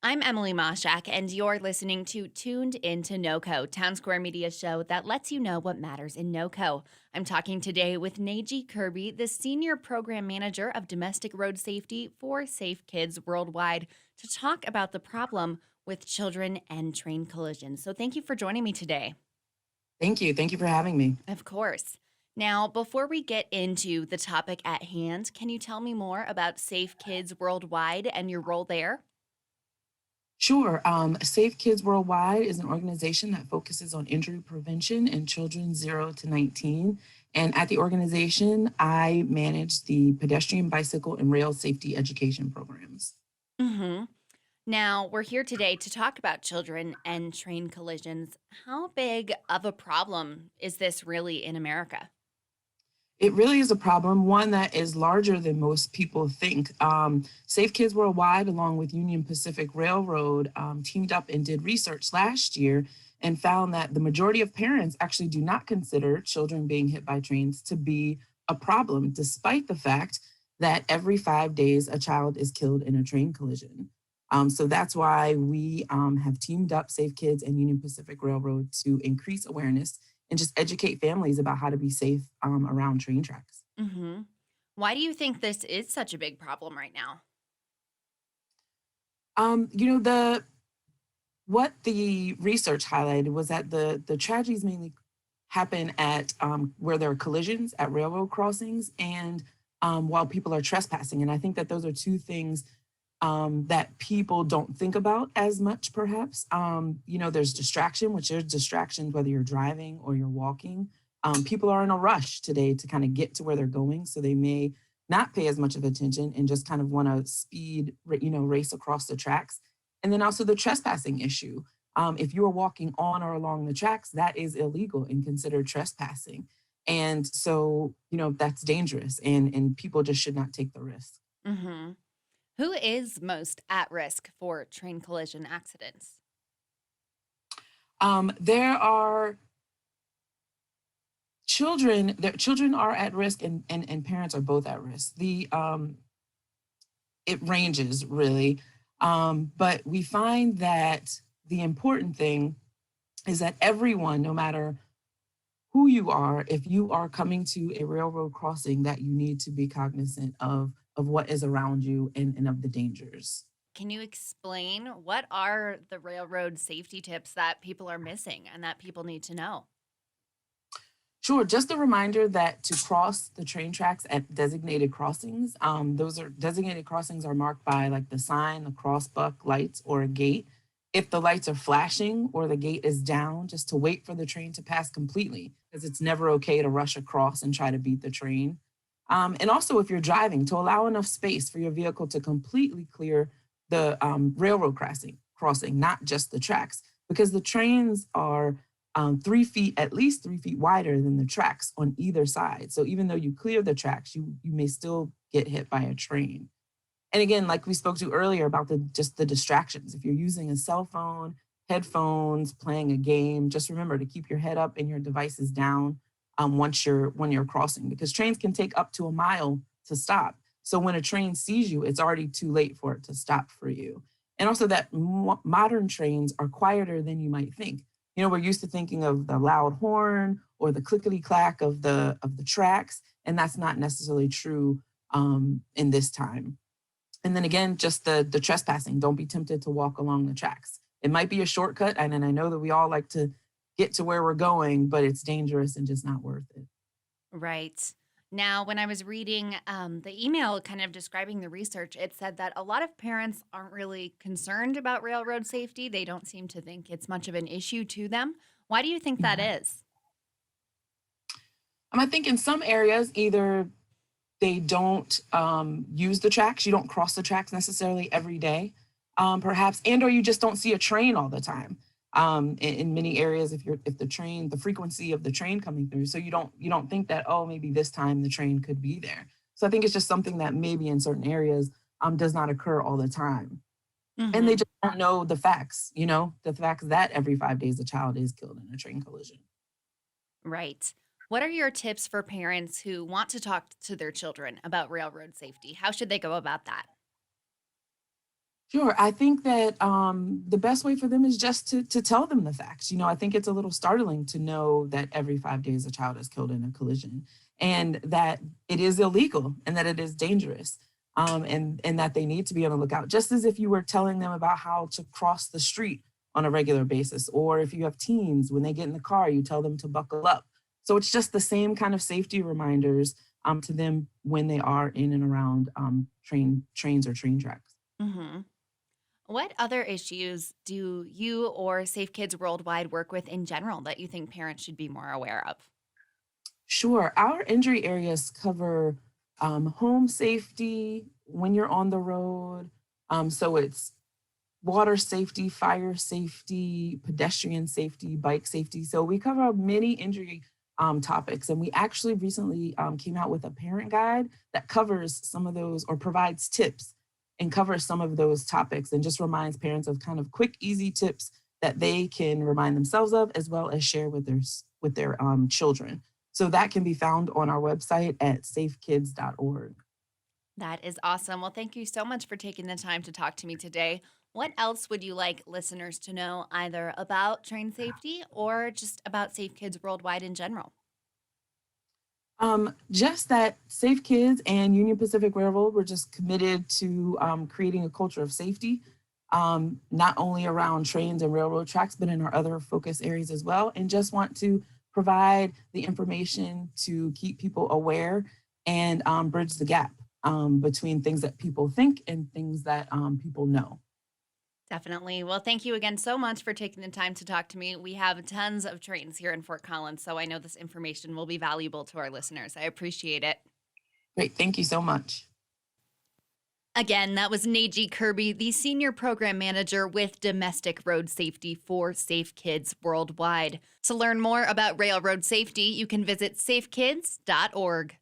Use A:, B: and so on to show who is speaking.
A: I'm Emily Mashak, and you're listening to Tuned Into NoCo, Town Square Media show that lets you know what matters in NoCo. I'm talking today with Nadji Kirby, the Senior Program Manager of Domestic Road Safety for Safe Kids Worldwide, to talk about the problem with children and train collisions. So thank you for joining me today.
B: Thank you. Thank you for having me.
A: Of course. Now, before we get into the topic at hand, can you tell me more about Safe Kids Worldwide and your role there?
B: Sure. Safe Kids Worldwide is an organization that focuses on injury prevention in children 0 to 19. And at the organization, I manage the pedestrian, bicycle, and rail safety education programs.
A: Mm-hmm. Now, we're here today to talk about children and train collisions. How big of a problem is this really in America?
B: It really is a problem, one that is larger than most people think. Safe Kids Worldwide, along with Union Pacific Railroad, teamed up and did research last year and found that the majority of parents actually do not consider children being hit by trains to be a problem, despite the fact that every 5 days a child is killed in a train collision. So that's why we have teamed up, Safe Kids and Union Pacific Railroad, to increase awareness and just educate families about how to be safe around train tracks.
A: Mm-hmm. Why do you think this is such a big problem right now?
B: The what the research highlighted was that the tragedies mainly happen at where there are collisions at railroad crossings and while people are trespassing. And I think that those are two things that people don't think about as much, perhaps. There's distraction, which there's distractions whether you're driving or you're walking. People are in a rush today to kind of get to where they're going, so they may not pay as much of attention and just kind of want to race across the tracks. And then also the trespassing issue. If you are walking on or along the tracks, that is illegal and considered trespassing. And so, that's dangerous and people just should not take the risk.
A: Mm-hmm. Who is most at risk for train collision accidents?
B: There are children are at risk and parents are both at risk. It ranges really. But we find that the important thing is that everyone, no matter who you are, if you are coming to a railroad crossing, that you need to be cognizant of what is around you and of the dangers.
A: Can you explain what are the railroad safety tips that people are missing and that people need to know?
B: Sure, just a reminder that to cross the train tracks at designated crossings, those are designated crossings are marked by like the sign, the crossbuck, lights, or a gate. If the lights are flashing or the gate is down, just to wait for the train to pass completely, because it's never okay to rush across and try to beat the train. And also, if you're driving, to allow enough space for your vehicle to completely clear the railroad crossing, not just the tracks, because the trains are 3 feet, at least 3 feet wider than the tracks on either side. So even though you clear the tracks, you may still get hit by a train. And again, like we spoke to earlier about the distractions. If you're using a cell phone, headphones, playing a game, just remember to keep your head up and your devices down when you're crossing, because trains can take up to a mile to stop. So when a train sees you, it's already too late for it to stop for you. And also that modern trains are quieter than you might think. We're used to thinking of the loud horn or the clickety clack of the tracks, and that's not necessarily true in this time. And then again, just the trespassing. Don't be tempted to walk along the tracks. It might be a shortcut, and I know that we all like to get to where we're going, but it's dangerous and just not worth it.
A: Right. Now, when I was reading the email kind of describing the research, it said that a lot of parents aren't really concerned about railroad safety. They don't seem to think it's much of an issue to them. Why do you think that
B: Mhm.
A: is?
B: I think in some areas, either they don't use the tracks, you don't cross the tracks necessarily every day, perhaps, and or you just don't see a train all the time. In many areas, if the frequency of the train coming through, so you don't think that, oh, maybe this time the train could be there. So I think it's just something that maybe in certain areas does not occur all the time, and they
A: Hmm.
B: just don't know the facts that every 5 days a child is killed in a train collision.
A: Right. What are your tips for parents who want to talk to their children about railroad safety? How should they go about that?
B: Sure. I think that the best way for them is just to tell them the facts. I think it's a little startling to know that every 5 days a child is killed in a collision, and that it is illegal and that it is dangerous, and that they need to be on the lookout. Just as if you were telling them about how to cross the street on a regular basis, or if you have teens, when they get in the car, you tell them to buckle up. So it's just the same kind of safety reminders to them when they are in and around trains or train tracks.
A: Hmm. What other issues do you or Safe Kids Worldwide work with in general that you think parents should be more aware of?
B: Sure. Our injury areas cover home safety when you're on the road. So it's water safety, fire safety, pedestrian safety, bike safety. So we cover many injury topics. And we actually recently came out with a parent guide that covers some of those or provides tips and covers some of those topics and just reminds parents of kind of quick, easy tips that they can remind themselves of as well as share with their children. So that can be found on our website at safekids.org.
A: That is awesome. Well, thank you so much for taking the time to talk to me today. What else would you like listeners to know either about train safety or just about Safe Kids Worldwide in general?
B: Just that Safe Kids and Union Pacific Railroad were just committed to creating a culture of safety, not only around trains and railroad tracks, but in our other focus areas as well. And just want to provide the information to keep people aware and bridge the gap between things that people think and things that people know.
A: Definitely. Well, thank you again so much for taking the time to talk to me. We have tons of trains here in Fort Collins, so I know this information will be valuable to our listeners. I appreciate it.
B: Great. Thank you so much.
A: Again, that was Nadji Kirby, the Senior Program Manager with Domestic Road Safety for Safe Kids Worldwide. To learn more about railroad safety, you can visit safekids.org.